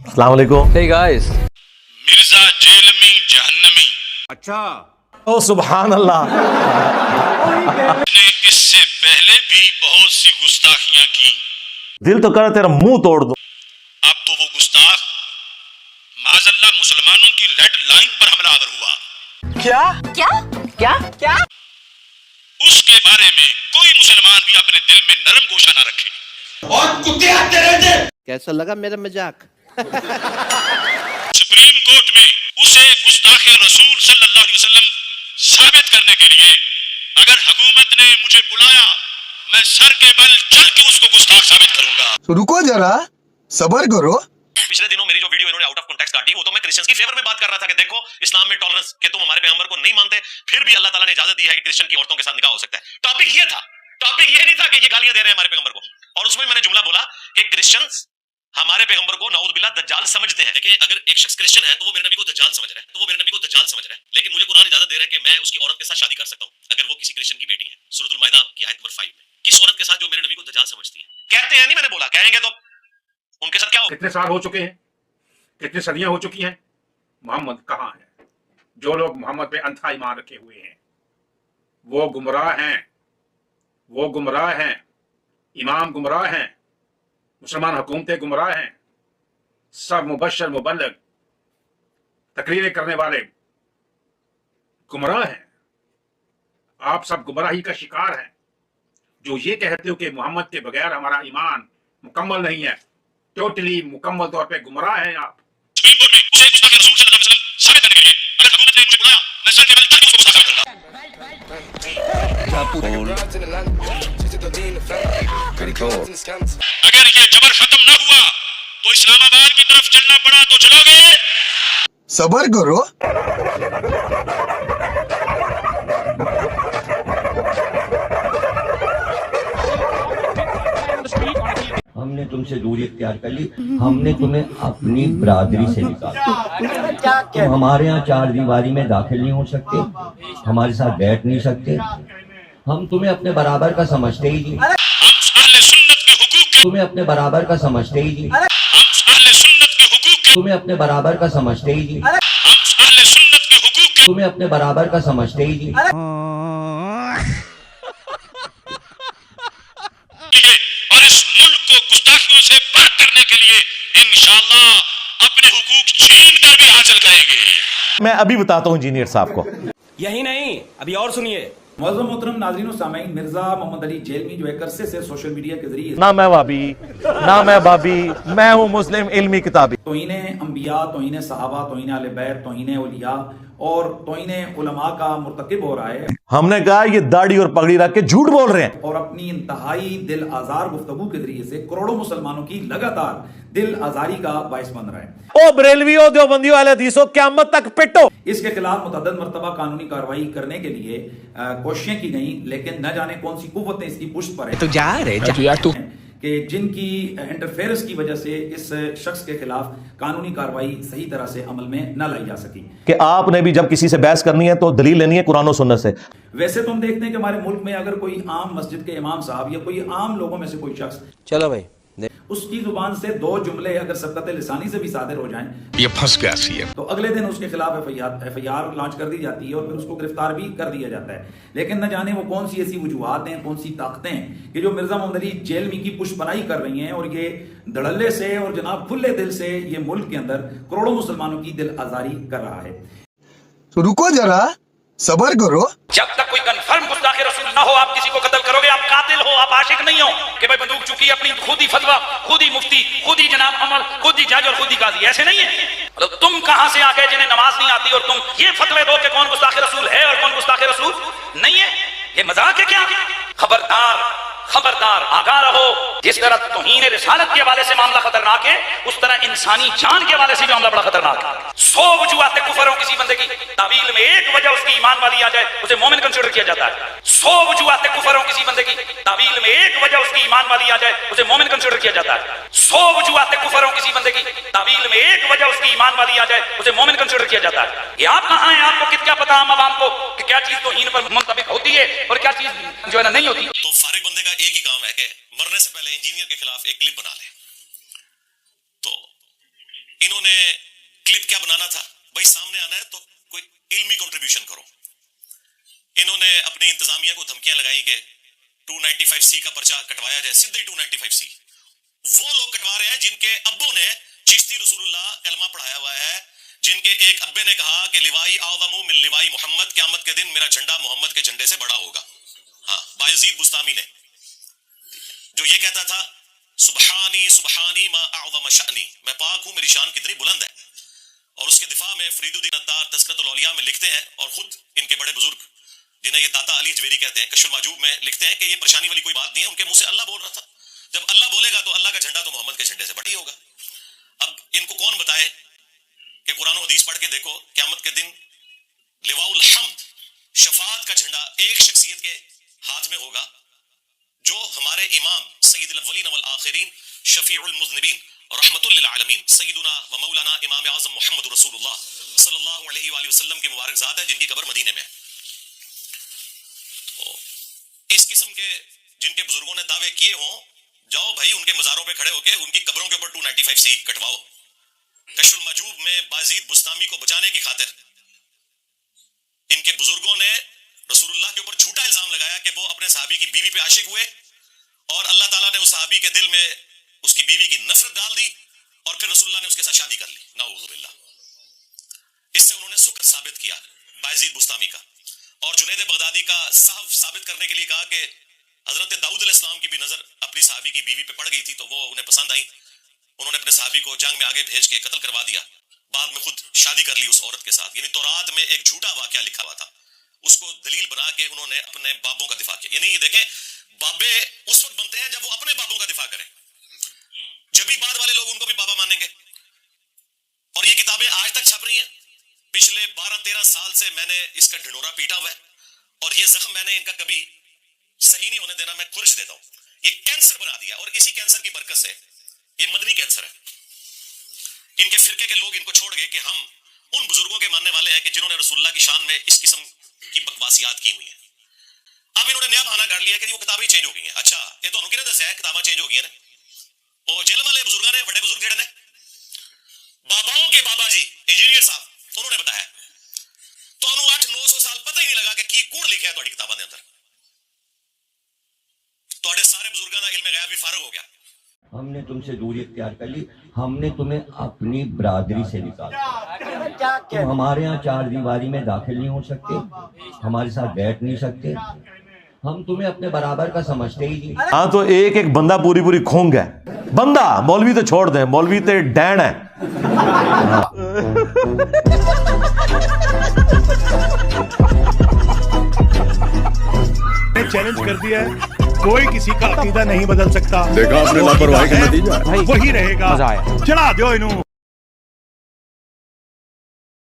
अस्सलाम वालेकुम। Hey guys. Mirza Zalmi जहन्नमी अच्छा ओ सुभान अल्लाह। ने इससे पहले भी बहुत सी गुस्ताखियां की। दिल तो करे तेरा मुंह तोड़ दूं। अब तो वो गुस्ताख माज़अल्लाह मुसलमानों की रेड लाइन पर हमलावर हुआ। क्या क्या क्या क्या उसके बारे में कोई मुसलमान भी अपने दिल में नरम गोशा ना रखे। और कुत्ते आते रहते। कैसा लगा मेरा मजाक? सुप्रीम कोर्ट में उसे गुस्ताखे रसूल सल्लल्लाहु अलैहि वसल्लम साबित करने के लिए अगर हुकूमत ने मुझे बुलाया, मैं सर के बल चल के उसको गुस्ताख साबित करूंगा। तो रुको जरा, सबर करो। पिछले दिनों मेरी जो वीडियो इन्होंने आउट ऑफ कॉन्टेक्स्ट काटी, वो तो मैं क्रिश्चियंस की फेवर में बात कर रहा था कि देखो इस्लाम में टॉलरेंस कि तुम हमारे पैगंबर को नहीं मानते, फिर भी अल्लाह ताला ने इजाजत दी है कि क्रिश्चियन की औरतों के साथ निकाह हो सकता है। टॉपिक ये था, टॉपिक ये नहीं था कि ये गालियां दे रहे हैं हमारे पैगंबर को। और उसमें मैंने जुमला बोला कि क्रिश्चियंस हमारे पैगंबर को नाउज़ बिल्लाह दज्जाल समझते हैं। देखिए अगर एक शख्स क्रिश्चियन है तो वो मेरे नबी को दज्जाल समझ रहा है, लेकिन मुझे कुरान इजाजत दे रहा है कि मैं उसकी औरत के साथ शादी कर सकता हूं अगर वो किसी क्रिश्चियन की बेटी है। सूरह माइदा की आयत नंबर 5 में किस औरत के साथ जो मेरे नबी को दज्जाल समझती है। कहते हैं नहीं, मैंने बोला कहेंगे तो उनके साथ क्या हो। कितने साल हो चुके हैं, कितनी सदियां हो चुकी हैं, मोहम्मद कहाँ है? जो लोग मोहम्मद पे अंधा ईमान रखे हुए हैं वो गुमराह हैं, वो गुमराह हैं। इमाम गुमराह हैं, मुसलमान हुकूमतें गुमराह हैं, सब मुबश्शिर मुबल्लिग तकरीरें करने वाले गुमराह हैं। आप सब गुमराही का शिकार हैं जो ये कहते हो कि मोहम्मद के बगैर हमारा ईमान मुकम्मल नहीं है। टोटली मुकम्मल तौर पे गुमराह हैं आप। सुप्रीम कोर्ट में उसे गुस्ताखे रसूल सल्लल्लाहु अलैहि वसल्लम साबित करने के लिए अगर हुकूमत ने मुझे बुलाया, मैं सर के बल चल के उसको गुस्ताख साबित करूंगा। अगर ये जबर खत्म न हुआ तो इस्लामाबाद की तरफ चलना पड़ा तो चलोगे? सबर करो। हमने तुमसे दूरी इख्तियार कर ली, हमने तुम्हें अपनी बरादरी से निकाला। तुम हमारे यहाँ चार दीवारी में दाखिल नहीं हो सकते, हमारे साथ बैठ नहीं सकते, हम तुम्हें अपने बराबर का समझते ही नहीं। हम अहले सुन्नत के हुकूक के तुम्हें अपने बराबर का समझते ही नहीं। हम अहले सुन्नत के हुकूक के तुम्हें अपने बराबर का समझते ही नहीं। हम अहले सुन्नत के हुकूक के तुम्हें अपने बराबर का समझते ही नहीं। लिए और इस मुल्क को गुस्ताखियों से पाक करने के लिए इंशाअल्लाह अपने हुकूक छीन कर भी हासिल करेंगे। मैं अभी बताता हूँ इंजीनियर साहब को। यही नहीं, अभी और सुनिए। मौजूद मोहतरम नाज़रीन व सामीन, मिर्जा मोहम्मद अली जेलमी जो एक अरसे से सोशल मीडिया के जरिए ना मैं वाबी ना मैं बाबी, मैं हूँ मुस्लिम इल्मी किताबी। तौहीन अंबिया, तौहीन सहाबा, तौहीन अहले बैत, तौहीन औलिया और तौहीन उलमा का मुर्तकिब हो रहा है हमने कहा ये दाढ़ी और पगड़ी रख के झूठ बोल रहे हैं। और अपनी इंतहाई दिल आजार गुफ्तगू के जरिए से करोड़ों मुसलमानों की लगातार दिल आजारी का बायस बन रहा है। ओ बरेलवियों, देवबंदियों, अहले हदीसों, क़यामत तक पिटो। इसके खिलाफ मुतअद्दिद मरतबा कानूनी कार्रवाई करने के लिए कोशिशें की गई, लेकिन न जाने कौन सी कुव्वतें इसकी पुष्ट पर हैं। तो जा रहे यार तू कि जिनकी इंटरफेरेंस की वजह से इस शख्स के खिलाफ कानूनी कार्रवाई सही तरह से अमल में न लाई जा सकी। कि आपने भी जब किसी से बहस करनी है तो दलील लेनी है कुरान और सुन्नत से। वैसे तो हम देखते हैं कि हमारे मुल्क में अगर कोई आम मस्जिद के इमाम साहब या कोई आम लोगों में से कोई शख्स, चलो भाई, उसकी जुबान से दो जुमले अगर सबकत लिसानी से भी सादिर हो जाएं, ये फंस गया सी है। तो अगले दिन उसके खिलाफ एफआईआर लॉन्च कर दी जाती है और फिर उसको गिरफ्तार भी कर दिया जाता है। लेकिन न जाने वो कौन सी ऐसी वजूहात हैं, कौन सी ताकतें हैं कि जो मिर्जा मोहम्मद अली जेलमी की पुष्पनाई कर रही हैं और ये धड़ल्ले से और जनाब खुले दिल से ये मुल्क के अंदर करोड़ों मुसलमानों की दिल आजारी कर रहा है। तो रुको जरा, सबर करो। जब तक कोई कंफर्म गुस्ताखे रसूल ना हो, आप किसी को कत्ल करोगे, आप कातिल हो, आप आशिक नहीं हो कि भाई बंदूक चुकी अपनी खुद ही फतवा, खुद ही मुफ्ती, खुद ही जनाब अमल, खुद ही जज और खुद ही काजी। ऐसे नहीं है। तो तुम कहां से आ गए जिन्हें नमाज नहीं आती और तुम ये फतवे दो कि कौन गुस्ताखे रसूल है और कौन गुस्ताखे रसूल नहीं है? ये मजाक है क्या? खबरदार, खबरदार, आगाह रहो। जिस तरह तौहीन रिसालत के हवाले से मामला खतरनाक है, उस तरह इंसानी जान के हवाले से भी मामला बड़ा खतरनाक है। 100 वजूहात कुफर हो किसी बंदे की, तावील में एक वजह उसकी ईमान वाली आ जाए, उसे मोमिन कंसीडर किया जाता है। 100 वजूहात कुफर हो किसी बंदे की, तावील में एक वजह उसकी ईमान वाली आ जाए, उसे मोमिन कंसीडर किया जाता है। 100 वजूहात कुफर हो किसी बंदे की, तावील में एक वजह उसकी ईमान वाली आ जाए, उसे मोमिन कंसीडर किया जाता है। ये आप कहां हैं? आपको क्या पता आम आवाम को कि क्या चीज तौहीन पर मुंतबिक होती है और क्या चीज जो है ना नहीं होती। तो फारिग बंदे का एक ही काम है कि मरने से पहले इंजीनियर के खिलाफ एक क्लिप बना ले। तो इन्होंने क्लिप क्या बनाना था भाई, सामने आना है तो कोई इल्मी कंट्रीब्यूशन करो। इन्होंने अपनी इंतजामिया को धमकियां लगाई कि 295C का पर्चा कटवाया जाए, सीधे 295C। वो लोग कटवा रहे हैं जिनके अब्बों ने चिश्ती रसूलुल्लाह कलमा पढ़ाया हुआ है, जिनके एक अब्बे ने कहा कि लिवाई आज़मु मिन लिवाई मोहम्मद, क़यामत के दिन मेरा झंडा मोहम्मद के झंडे से बड़ा होगा। हाँ, बायजीद बुस्तामी ने, जो ये कहता था सुबहानी सुबहानी मा आज़म शअनी, मैं पाक हूं मेरी शान कितनी बुलंद है। और उसके दिफा में फरीदुद्दीन अत्तार तज़किरतुल औलिया में लिखते हैं, और खुद इनके बड़े बुजुर्ग जिन्हें ये दाता अली हजवेरी कहते हैं, कश्फुल माजूब में लिखते हैं कि ये परेशानी वाली कोई बात नहीं है, उनके मुंह से अल्लाह बोल रहा था। जब अल्लाह बोलेगा तो अल्लाह का झंडा तो मोहम्मद के झंडे से बड़ा ही होगा। अब इनको कौन बताए कि कुरान और हदीस पढ़ के देखो, क़यामत के दिन लिवाउल हम्द, शफाअत का झंडा एक शख्सियत के हाथ में होगा, जो हमारे इमाम सय्यदुल अव्वलीन वल आखिरीन शफीउल मुज़निबीन रहमतुल लिल आलमीन सय्यदुना व मौलाना इमाम आज़म मुहम्मद रसूलुल्लाह सल्लल्लाहु अलैहि वसल्लम की मुबारक ज़ात है, जिनकी कब्र मदीने में है। तो इस किस्म के जिनके बुजुर्गों ने दावे किए हों, जाओ भाई उनके मज़ारों पे खड़े होके उनकी कब्रों के ऊपर 295C कटवाओ। कश्फुल माजूब में बायजीद बुस्तामी को बचाने की खातिर इनके बुजुर्गों ने रसूलुल्लाह के ऊपर झूठा इल्जाम लगाया कि वो अपने सहाबी की बीवी पे आशिक हुए, और अल्लाह ताला ने उस सहाबी के दिल में उसकी बीवी की नफरत डाल दी, और फिर रसूलुल्लाह ने उसके साथ शादी कर ली। नाऊज़ु बिल्लाह। इससे उन्होंने शुक्र साबित किया बायजीद बुस्तामी का, और जुनैद बगदादी का साहब साबित करने के लिए कहा कि हजरत दाऊद अलैहिस्सलाम की भी नजर अपनी सहाबी की बीवी पे पड़ गई थी, तो वो उन्हें पसंद आई। उन्होंने अपने सहाबी को जंग में आगे भेज के कत्ल करवा दिया, बाद में खुद शादी कर ली उस औरत के साथ। यानी तौरात में एक झूठा वाकया लिखा हुआ था, उसको दलील बना के उन्होंने अपने बाबों का दिफा किया। यानी ये देखें, बाबे उस वक्त बनते हैं जब वो अपने बाबों का दिफा करें, जब भी बाद वाले लोग उनको भी बाबा मानेंगे। और ये किताबें आज तक छप रही हैं। पिछले 12-13 साल से मैंने इसका ढिंढोरा पीटा हुआ है, और ये जख्म मैंने इनका कभी सही नहीं होने देना, मैं खुर्ज देता हूं। ये कैंसर बना दिया, और इसी कैंसर की बरकत से ये मदनी कैंसर है। इनके फिरके के लोग इनको छोड़ गए कि हम उन बुजुर्गों के मानने वाले हैं कि जिन्होंने रसूलुल्लाह की शान में इस किस्म की बकवासियात की हुई है। अब इन्होंने नया बहाना कर लिया कि वो किताबें चेंज हो गई हैं। अच्छा, ये तो किन्हें दस है किताबें चेंज हो गई हैं? वो जेल वाले बुजुर्ग ने, बड़े बुजुर्ग जेड़े ने, बाबाओं के बाबा जी इंजीनियर साहब, उन्होंने बताया तो 800-900 साल पता ही नहीं लगा कि की कूड़ लिखा है तुम्हारी किताबों के अंदर। तुम्हारे सारे बुजुर्गों का इल्म गैब भी फारग हो गया। हमने तुमसे दूरी इख्तियार कर ली, हमने तुम्हें अपनी बिरादरी से निकाला। तुम हमारे यहाँ 4 दीवारी में दाखिल नहीं हो सकते, हमारे साथ बैठ नहीं सकते, हम तुम्हें अपने बराबर का समझते ही नहीं। हाँ, तो एक एक बंदा पूरी पूरी खोंग है। बंदा मौलवी तो छोड़ दे, मौलवी तो डैन है। चैलेंज कर दिया है, कोई किसी का अकीदा नहीं बदल सकता। देखा आपने लापरवाही का नतीजा, वही रहेगा। मजा आया। चढ़ा दो इन्हों।